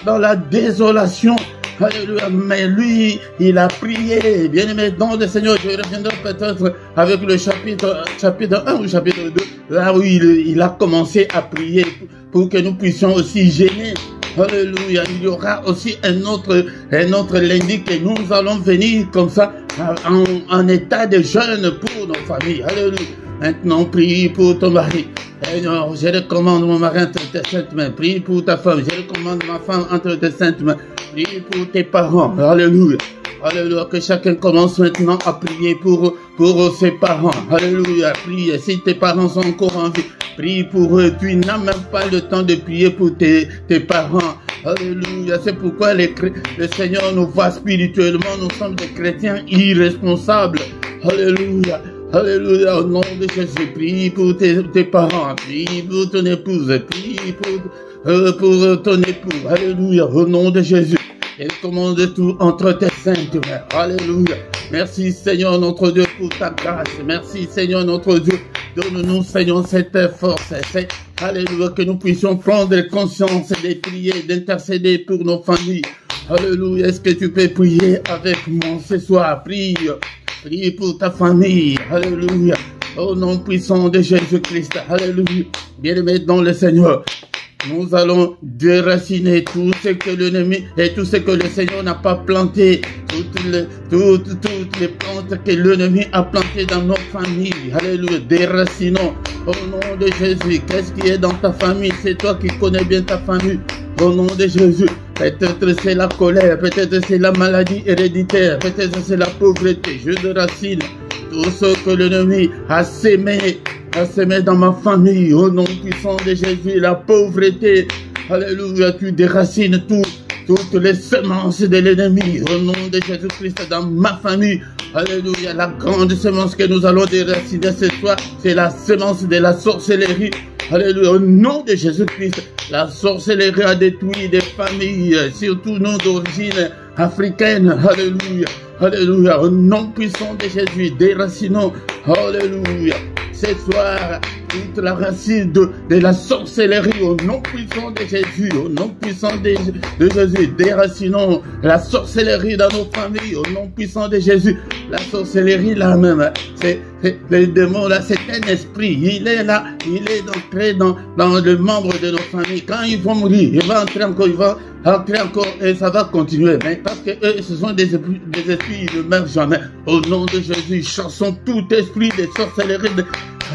dans la désolation. Alléluia. Mais lui, il a prié. Bien aimé dans le Seigneur, je reviendrai peut-être avec le chapitre 1 ou chapitre 2, là où il a commencé à prier pour que nous puissions aussi gêner. Alléluia. Il y aura aussi un autre lundi que nous allons venir comme ça en état de jeûne pour nos familles. Alléluia. Maintenant, prie pour ton mari. Seigneur, je recommande mon mari entre tes saintes mains. Prie pour ta femme. Je recommande ma femme entre tes saintes mains. Prie pour tes parents. Alléluia. Alléluia. Que chacun commence maintenant à prier pour ses parents. Alléluia. Prie. Si tes parents sont encore en vie, prie pour eux. Tu n'as même pas le temps de prier pour tes parents. Alléluia. C'est pourquoi le Seigneur nous voit spirituellement. Nous sommes des chrétiens irresponsables. Alléluia. Alléluia, au nom de Jésus, prie pour tes parents, prie pour ton épouse, prie pour ton époux. Alléluia, au nom de Jésus. Et commande tout entre tes saintes mains. Alléluia. Merci Seigneur notre Dieu pour ta grâce. Merci Seigneur notre Dieu. Donne-nous Seigneur cette force. Alléluia, que nous puissions prendre conscience de prier, d'intercéder pour nos familles. Alléluia, est-ce que tu peux prier avec moi ce soir? Prie. Prie pour ta famille. Alléluia. Au nom puissant de Jésus-Christ. Alléluia. Bien-aimé dans le Seigneur. Nous allons déraciner tout ce que l'ennemi et tout ce que le Seigneur n'a pas planté. Toutes les plantes que l'ennemi a plantées dans nos familles. Alléluia. Déracinons. Au nom de Jésus. Qu'est-ce qui est dans ta famille? C'est toi qui connais bien ta famille. Au nom de Jésus. Peut-être c'est la colère, peut-être c'est la maladie héréditaire, peut-être c'est la pauvreté. Je déracine tout ce que l'ennemi a sémé dans ma famille. Au nom puissant de Jésus, la pauvreté. Alléluia, tu déracines toutes les semences de l'ennemi. Au nom de Jésus-Christ, dans ma famille. Alléluia, la grande semence que nous allons déraciner ce soir, c'est la semence de la sorcellerie. Alléluia, au nom de Jésus-Christ, la sorcellerie a détruit des familles, surtout nous d'origine africaine. Alléluia, alléluia, au nom puissant de Jésus, déracinons. Alléluia. Ce soir, toute la racine de la sorcellerie, au nom puissant de Jésus, au nom puissant de Jésus, déracinons la sorcellerie dans nos familles, au nom puissant de Jésus. La sorcellerie là même, c'est le démon là, c'est un esprit, il est là, il est entré dans le membre de nos familles. Quand ils vont mourir, il va entrer encore, et ça va continuer. Mais parce que eux, ce sont des esprits, ils ne meurent jamais. Au nom de Jésus, chassons tout esprit de sorcellerie,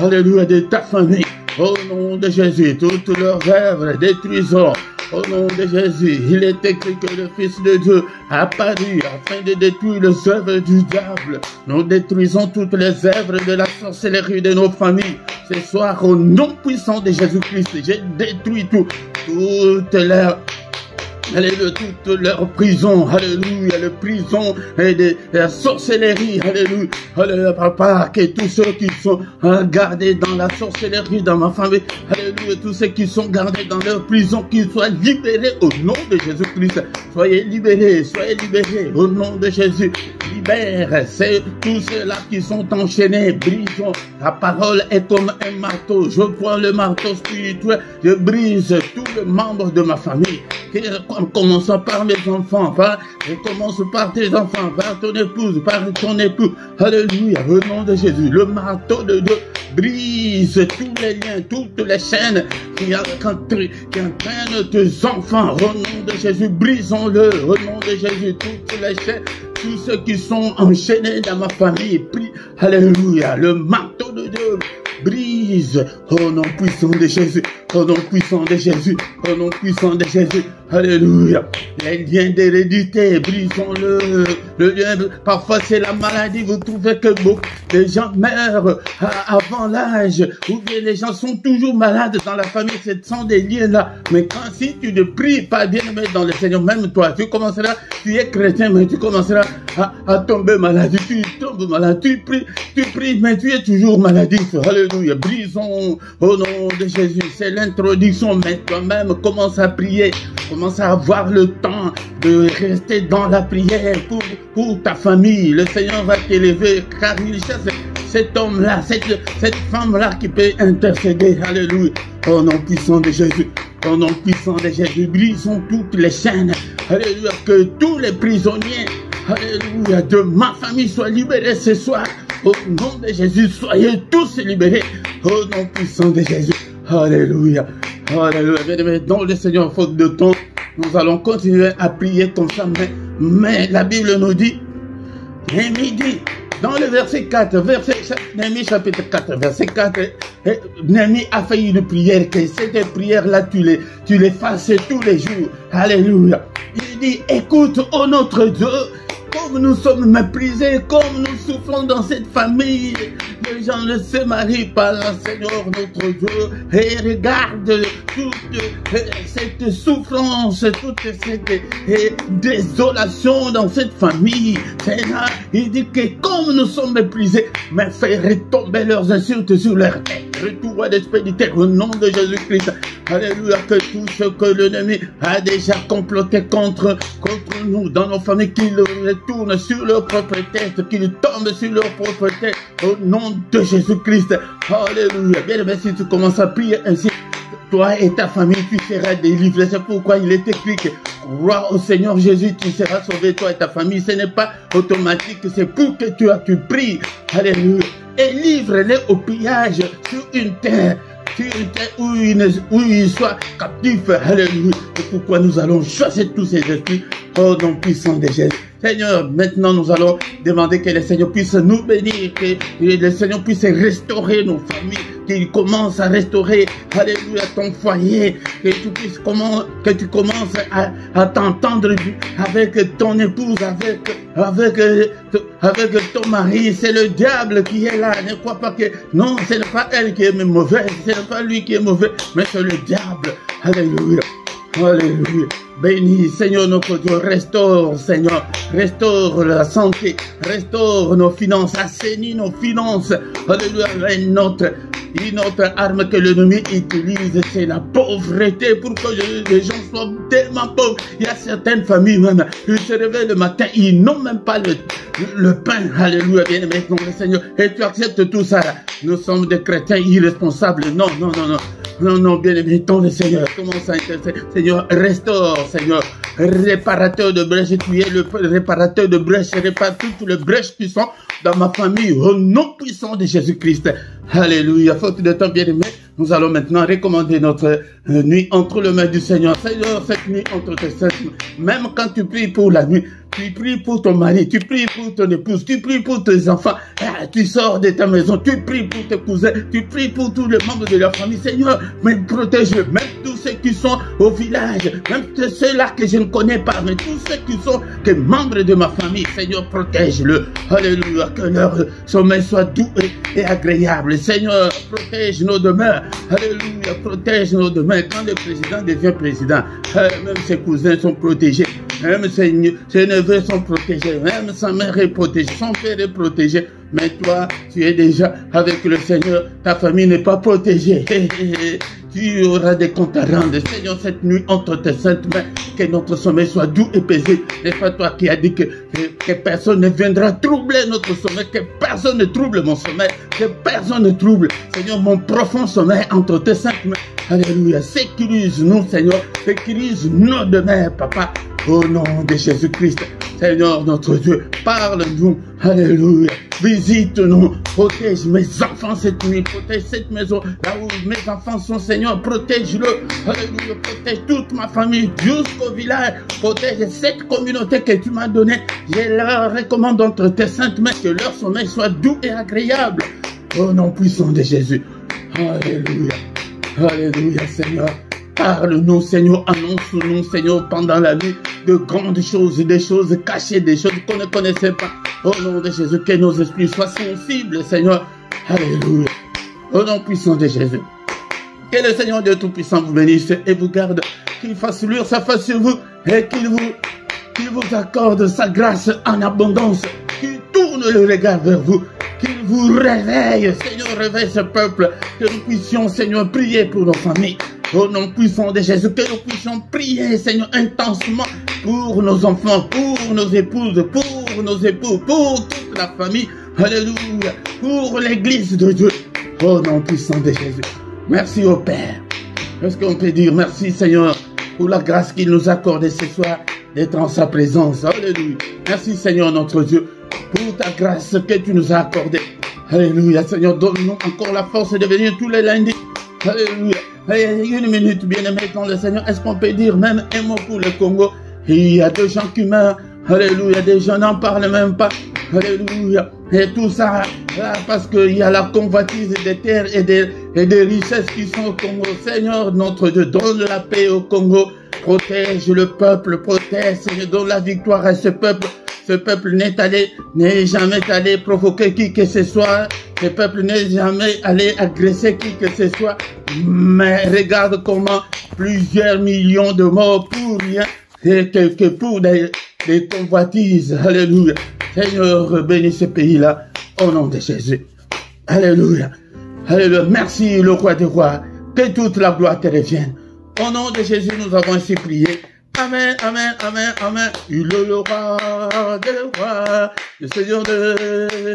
alléluia, de ta famille. Au nom de Jésus, toutes leurs œuvres détruisons. Au nom de Jésus, il est écrit que le Fils de Dieu a apparu afin de détruire les œuvres du diable. Nous détruisons toutes les œuvres de la sorcellerie de nos familles. Ce soir, au nom puissant de Jésus-Christ, j'ai détruit toutes leurs... Alléluia, toute leur prison, alléluia, les prisons et de la sorcellerie, alléluia, alléluia, papa, que tous ceux qui sont gardés dans la sorcellerie dans ma famille, alléluia, tous ceux qui sont gardés dans leur prison, qu'ils soient libérés au nom de Jésus-Christ. Soyez libérés au nom de Jésus. Libère tous ceux-là qui sont enchaînés, brisons. La parole est comme un marteau. Je prends le marteau spirituel, je brise tous les membres de ma famille. Commençons par mes enfants, je commence par tes enfants, par ton épouse, par ton époux. Alléluia, au nom de Jésus, le marteau de Dieu brise tous les liens, toutes les chaînes qui entraînent tes enfants. Au nom de Jésus, brisons-le. Au nom de Jésus, toutes les chaînes, tous ceux qui sont enchaînés dans ma famille, prie. Alléluia, le marteau de Dieu brise au nom puissant de Jésus. Au nom puissant de Jésus. Au nom puissant de Jésus. Alléluia. Les liens d'hérédité, brisons-le. Le lien, parfois c'est la maladie. Vous trouvez que beaucoup de gens meurent avant l'âge. Ou bien les gens sont toujours malades dans la famille. Ce sont des liens là. Mais quand si tu ne pries pas bien dans le Seigneur, même toi, tu commenceras, tu es chrétien, mais tu commenceras à tomber malade. Tu tombes malade. Tu pries, mais tu es toujours maladif. Alléluia. Brisons au nom de Jésus. C'est l'introduction. Mais toi-même, commence à prier. Commence à avoir le temps de rester dans la prière pour ta famille. Le Seigneur va t'élever car il cherche cet homme-là, cette femme-là qui peut intercéder. Alléluia. Au nom puissant de Jésus. Au nom puissant de Jésus. Brisons toutes les chaînes. Alléluia. Que tous les prisonniers, alléluia, de ma famille soient libérés ce soir. Au nom de Jésus, soyez tous libérés. Au nom puissant de Jésus. Alléluia. Alléluia. Bien-aimés, dans le Seigneur, faute de temps, nous allons continuer à prier comme ça. Mais la Bible nous dit, Néhémie dit, dans le verset 4, Néhémie chapitre 4, verset 4, Néhémie a fait une prière, que cette prière-là, tu les fasses tous les jours. Alléluia. Il dit, écoute, ô notre Dieu, comme nous sommes méprisés, comme nous souffrons dans cette famille, les gens ne se marient pas, Seigneur notre Dieu, et regarde toute cette souffrance, toute cette désolation dans cette famille. Seigneur, il dit que comme nous sommes méprisés, mais fais retomber leurs insultes sur leur tête. Retour d'expéditeur au nom de Jésus-Christ. Alléluia, que tout ce que l'ennemi a déjà comploté contre nous, dans nos familles, qu'il retourne sur leur propre tête, qu'il tombe sur leur propre tête, au nom de Jésus-Christ. Alléluia. Bien aimé, si tu commences à prier ainsi, toi et ta famille, tu seras délivré. C'est pourquoi il est écrit que crois au Seigneur Jésus, tu seras sauvé, toi et ta famille. Ce n'est pas automatique, c'est pour que tu pries. Alléluia. Et livre-les au pillage sur une terre où ils soient captifs. Alléluia. C'est pourquoi nous allons chasser tous ces esprits au nom puissant de Jésus. Seigneur, maintenant nous allons demander que le Seigneur puisse nous bénir, que le Seigneur puisse restaurer nos familles, qu'il commence à restaurer, alléluia, ton foyer, que tu commences à t'entendre avec ton épouse, avec ton mari. C'est le diable qui est là. Ne crois pas que, non, ce n'est pas elle qui est mauvaise, ce n'est pas lui qui est mauvais, mais c'est le diable. Alléluia. Alléluia. Bénis, Seigneur notre Dieu, restaure, Seigneur, restaure la santé, restaure nos finances, assainis nos finances. Alléluia. Une autre arme que l'ennemi utilise, c'est la pauvreté, pour que les gens soient tellement pauvres. Il y a certaines familles même, ils se réveillent le matin, ils n'ont même pas le pain. Alléluia, bien aimé, le Seigneur. Et tu acceptes tout ça. Nous sommes des chrétiens irresponsables. Non, non, non, non. Non, non, bien aimé, le Seigneur, commence à intercéder. Seigneur, restaure, Seigneur, réparateur de brèches, tu es le réparateur de brèches, répare toutes les brèches qui sont dans ma famille, au nom puissant de Jésus-Christ. Alléluia. Faute de temps, bien aimé, nous allons maintenant recommander notre nuit entre les mains du Seigneur. Seigneur, cette nuit entre tes mains, même quand tu pries pour la nuit, tu pries pour ton mari, tu pries pour ton épouse, tu pries pour tes enfants, tu sors de ta maison, tu pries pour tes cousins, tu pries pour tous les membres de la famille. Seigneur, mais protège-le, même tous ceux qui sont au village, même ceux-là que je ne connais pas, mais tous ceux qui sont que membres de ma famille. Seigneur, protège-le. Alléluia, que leur sommeil soit doux et agréable. Seigneur, protège nos demeures. Alléluia, protège nos demeures. Quand le président devient président, même ses cousins sont protégés. Même ses neveux sont protégés, même sa mère est protégée, son père est protégé. Mais toi, tu es déjà avec le Seigneur, ta famille n'est pas protégée. Tu auras des comptes à rendre. Seigneur, cette nuit, entre tes saintes mains, que notre sommeil soit doux et paisible. N'est pas toi qui as dit que personne ne viendra troubler notre sommeil, que personne ne trouble mon sommeil, que personne ne trouble, Seigneur, mon profond sommeil entre tes saintes mains. Alléluia. Sécurise-nous, Seigneur. Sécurise nos demeures, Papa. Au nom de Jésus-Christ, Seigneur notre Dieu, parle-nous, alléluia, visite-nous, protège mes enfants cette nuit, protège cette maison, là où mes enfants sont, Seigneur, protège-le, alléluia, protège toute ma famille jusqu'au village, protège cette communauté que tu m'as donnée, je leur recommande entre tes saintes mains que leur sommeil soit doux et agréable, au nom puissant de Jésus, alléluia, Alléluia, Seigneur. Parle-nous, Seigneur, annonce-nous, Seigneur, pendant la nuit, de grandes choses, des choses cachées, des choses qu'on ne connaissait pas. Au nom de Jésus, que nos esprits soient sensibles, Seigneur. Alléluia. Au nom puissant de Jésus. Que le Seigneur Dieu Tout-Puissant vous bénisse et vous garde, qu'il fasse luire sa face sur vous et qu'il vous accorde sa grâce en abondance, qu'il tourne le regard vers vous, qu'il vous réveille, Seigneur, réveille ce peuple, que nous puissions, Seigneur, prier pour nos familles. Au nom puissant de Jésus, que nous puissions prier, Seigneur, intensement pour nos enfants, pour nos épouses, pour nos époux, pour toute la famille. Alléluia. Pour l'église de Dieu. Au nom puissant de Jésus. Merci au Père. Est-ce qu'on peut dire merci, Seigneur, pour la grâce qu'il nous a accordée ce soir d'être en sa présence. Alléluia. Merci, Seigneur, notre Dieu, pour ta grâce que tu nous as accordée. Alléluia. Seigneur, donne-nous encore la force de venir tous les lundis. Alléluia. Une minute, bien-aimé dans le Seigneur. Est-ce qu'on peut dire même un mot pour le Congo? Il y a des gens qui meurent. Alléluia. Des gens n'en parlent même pas. Alléluia. Et tout ça, là, parce qu'il y a la convoitise des terres et des richesses qui sont au Congo. Seigneur, notre Dieu, donne la paix au Congo. Protège le peuple, protège, Seigneur, donne la victoire à ce peuple. Ce peuple n'est jamais allé provoquer qui que ce soit. Ce peuple n'est jamais allé agresser qui que ce soit. Mais regarde comment plusieurs millions de morts pour rien. Et que pour des convoitises. Alléluia. Seigneur, bénis ce pays-là. Au nom de Jésus. Alléluia. Alléluia. Merci, le roi des rois. Que toute la gloire te revienne. Au nom de Jésus, nous avons ainsi prié. Amen, amen, amen, amen. Il est le roi des rois, le Seigneur des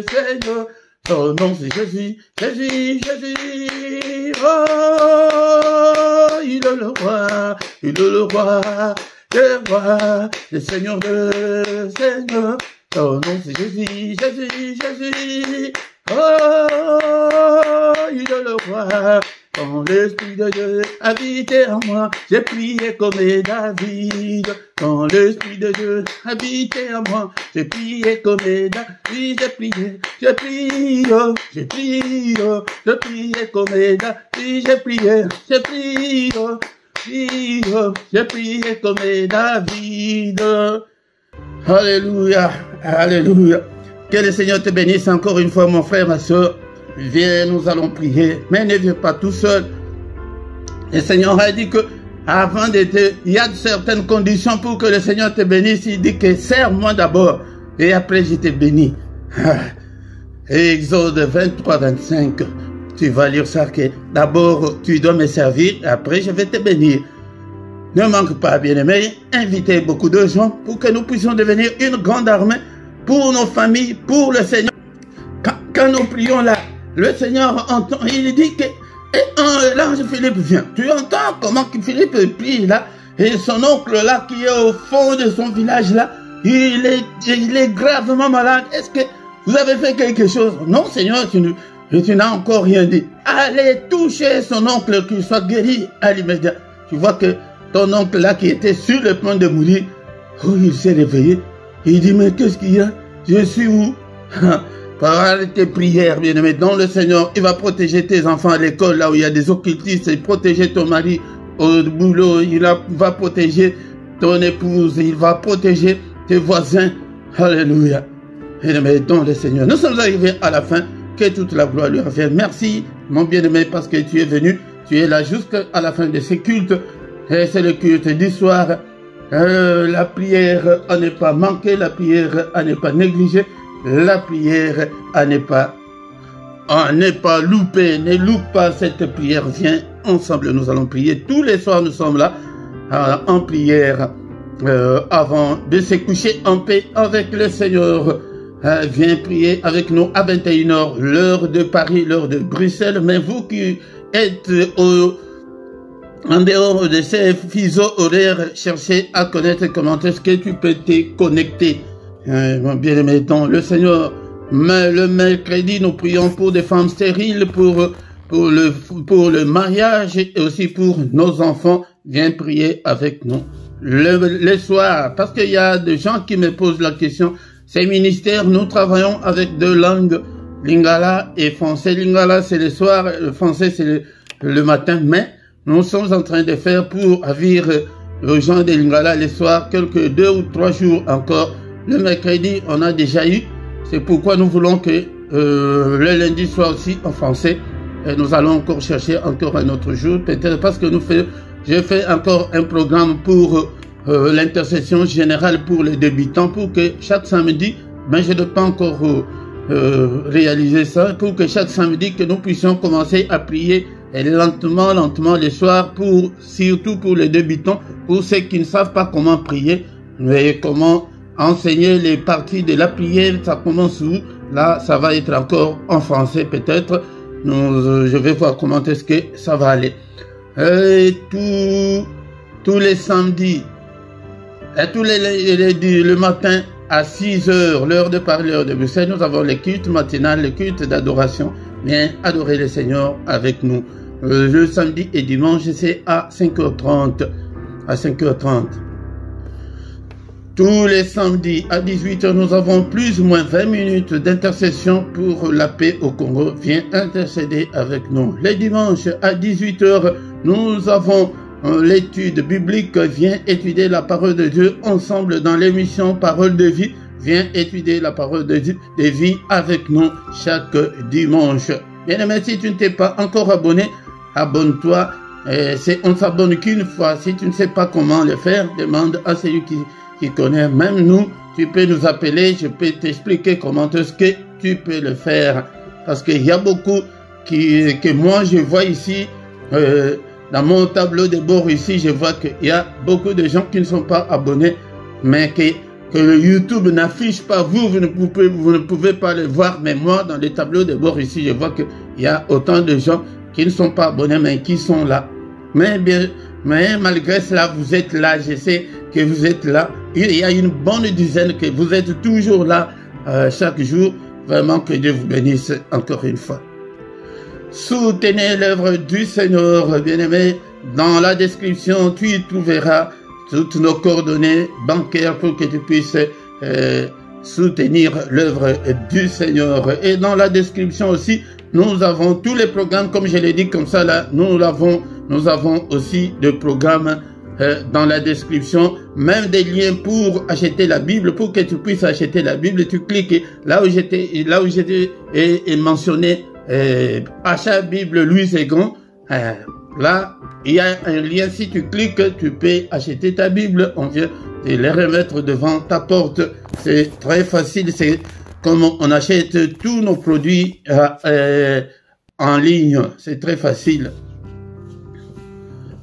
seigneurs. Son nom c'est Jésus, Jésus, Jésus. Oh, il est le roi des rois, le Seigneur des seigneurs. Son nom c'est Jésus, Jésus, Jésus. Oh, il est le roi. Quand l'Esprit de Dieu habitait en moi, j'ai prié comme David. Quand l'Esprit de Dieu habitait en moi, j'ai prié comme David. J'ai prié comme David. J'ai prié comme David. Alléluia, alléluia. Que le Seigneur te bénisse encore une fois, mon frère, ma soeur. Viens, nous allons prier, mais ne viens pas tout seul. Le Seigneur a dit que avant d'être, il y a certaines conditions pour que le Seigneur te bénisse. Il dit que sers-moi d'abord et après je te bénis. Exode 23, 25. Tu vas lire ça que d'abord tu dois me servir, après je vais te bénir. Ne manque pas, bien-aimé, invitez beaucoup de gens pour que nous puissions devenir une grande armée pour nos familles, pour le Seigneur. Quand nous prions là, le Seigneur entend, il dit que l'ange Philippe vient. Tu entends comment Philippe prie là, et son oncle là qui est au fond de son village là, il est gravement malade. Est-ce que vous avez fait quelque chose? Non, Seigneur, tu n'as encore rien dit. Allez toucher son oncle, qu'il soit guéri à l'immédiat. Tu vois que ton oncle là qui était sur le point de mourir, oh, il s'est réveillé. Il dit, mais qu'est-ce qu'il y a? Je suis où? Par tes prières, bien-aimé, dans le Seigneur, il va protéger tes enfants à l'école, là où il y a des occultistes, et protéger ton mari au boulot, il va protéger ton épouse, il va protéger tes voisins. Alléluia. Bien-aimé, dans le Seigneur. Nous sommes arrivés à la fin, que toute la gloire lui revienne. Merci, mon bien-aimé, parce que tu es venu, tu es là jusqu'à la fin de ces cultes, et c'est le culte du soir. La prière à ne pas manquer, la prière à ne pas négliger, la prière à ne pas louper. Ne loupe pas cette prière. Viens ensemble, nous allons prier. Tous les soirs, nous sommes là en prière avant de se coucher en paix avec le Seigneur. Viens prier avec nous à 21h, l'heure de Paris, l'heure de Bruxelles. Mais vous qui êtes en dehors de ces fuseaux horaires, cherchez à connaître comment est-ce que tu peux te connecter. Mon bien-aimé, dans le Seigneur, mais le mercredi, nous prions pour des femmes stériles, pour le mariage et aussi pour nos enfants. Viens prier avec nous le soir, parce qu'il y a des gens qui me posent la question. Ces ministères, nous travaillons avec deux langues. Lingala et français. Lingala, c'est le soir, le français, c'est le matin. Mais nous sommes en train de faire pour avir aux gens de Lingala le soir, quelques 2 ou 3 jours encore. Le mercredi, on a déjà eu. C'est pourquoi nous voulons que le lundi soit aussi en français. Et nous allons encore chercher encore un autre jour. Peut-être parce que j'ai fait encore un programme pour l'intercession générale pour les débutants, pour que chaque samedi, mais je ne peux pas encore réaliser ça, pour que chaque samedi que nous puissions commencer à prier lentement le soir, surtout pour les débutants, pour ceux qui ne savent pas comment prier, mais comment enseigner les parties de la prière. Ça commence où? Là, ça va être encore en français peut-être. Je vais voir comment est-ce que ça va aller. Tous les samedis, et le matin à 6 h, l'heure de parler de Bruxelles, nous avons le culte matinal, le culte d'adoration. Viens adorer le Seigneur avec nous. Le samedi et dimanche, c'est à 5h30. À 5h30. Tous les samedis à 18 h, nous avons plus ou moins 20 minutes d'intercession pour la paix au Congo. Viens intercéder avec nous. Les dimanches à 18 h, nous avons l'étude biblique. Viens étudier la parole de Dieu ensemble dans l'émission Parole de vie. Viens étudier la parole de vie avec nous chaque dimanche. Bien aimé, si tu ne t'es pas encore abonné, abonne-toi. On ne s'abonne qu'une fois. Si tu ne sais pas comment le faire, demande à celui qui connaît. Même nous, tu peux nous appeler, je peux t'expliquer comment est-ce que tu peux le faire. Parce qu'il y a beaucoup que moi je vois ici, dans mon tableau de bord ici, je vois qu'il y a beaucoup de gens qui ne sont pas abonnés, mais que le YouTube n'affiche pas. Vous ne pouvez pas le voir, mais moi, dans le tableau de bord ici, je vois qu'il y a autant de gens qui ne sont pas abonnés, mais qui sont là. Mais malgré cela, vous êtes là, je sais que vous êtes là. Il y a une bonne dizaine que vous êtes toujours là chaque jour. Vraiment que Dieu vous bénisse encore une fois. Soutenez l'œuvre du Seigneur, bien-aimé. Dans la description, tu y trouveras toutes nos coordonnées bancaires pour que tu puisses soutenir l'œuvre du Seigneur. Et dans la description aussi, nous avons tous les programmes, comme je l'ai dit comme ça là, nous avons aussi des programmes dans la description, même des liens pour acheter la Bible, pour que tu puisses acheter la Bible. Tu cliques là où j'étais mentionné achat Bible Louis Ségon. Là, il y a un lien. Si tu cliques, tu peux acheter ta Bible. On vient de les remettre devant ta porte. C'est très facile. C'est comme on achète tous nos produits en ligne. C'est très facile.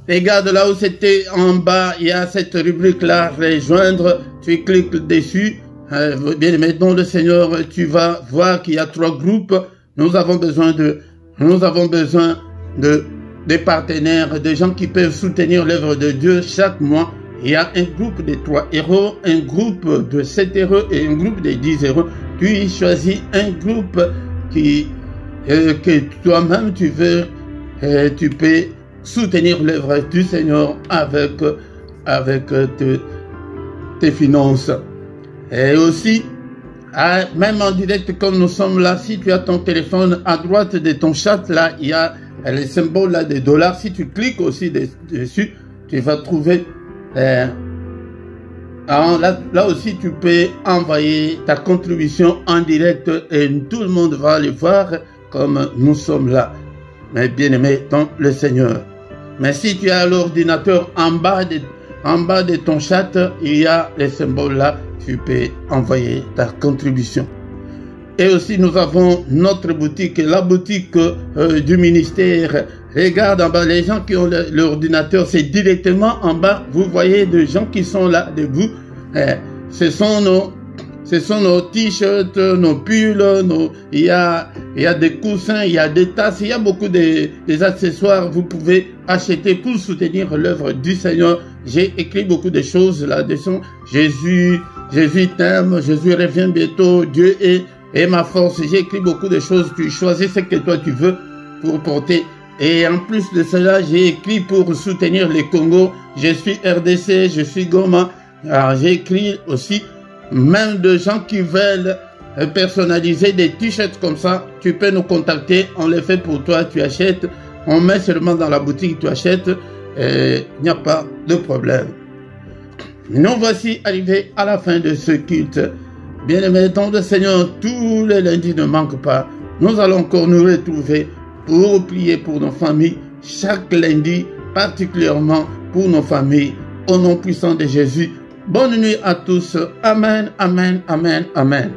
Regarde là où c'était en bas, il y a cette rubrique-là, rejoindre. Tu cliques dessus. Bien, maintenant le Seigneur, tu vas voir qu'il y a 3 groupes. Nous avons besoin des partenaires, des gens qui peuvent soutenir l'œuvre de Dieu chaque mois. Il y a un groupe de 3 €, un groupe de 7 € et un groupe de 10 €. Tu choisis un groupe que toi-même tu veux, tu peux soutenir l'œuvre du Seigneur avec tes finances. Et aussi, même en direct comme nous sommes là, si tu as ton téléphone à droite de ton chat, là, il y a le symbole là des $. Si tu cliques aussi dessus, tu vas trouver là aussi tu peux envoyer ta contribution en direct et tout le monde va le voir comme nous sommes là. Mais bien aimé dans le Seigneur. Mais si tu as l'ordinateur en bas de ton chat, il y a les symboles là, tu peux envoyer ta contribution. Et aussi nous avons notre boutique, la boutique du ministère. Regarde en bas, les gens qui ont l'ordinateur, c'est directement en bas. Vous voyez des gens qui sont là debout. Ce sont nos t-shirts, nos pulls, il y a des coussins, il y a des tasses, il y a beaucoup des accessoires. Vous pouvez acheter pour soutenir l'œuvre du Seigneur. J'ai écrit beaucoup de choses là-dessus. Jésus t'aime, Jésus revient bientôt, Dieu est ma force. J'ai écrit beaucoup de choses. Tu choisis ce que toi tu veux pour porter. Et en plus de cela, j'ai écrit pour soutenir les Congo. Je suis RDC, je suis Goma. Alors j'ai écrit aussi même de gens qui veulent personnaliser des t-shirts comme ça, tu peux nous contacter, on les fait pour toi, tu achètes, on met seulement dans la boutique, tu achètes, il n'y a pas de problème. Nous voici arrivés à la fin de ce culte. Bien-aimés dans le Seigneur, tous les lundis ne manquent pas. Nous allons encore nous retrouver pour prier pour nos familles chaque lundi, particulièrement pour nos familles. Au nom puissant de Jésus, bonne nuit à tous. Amen, amen, amen, amen.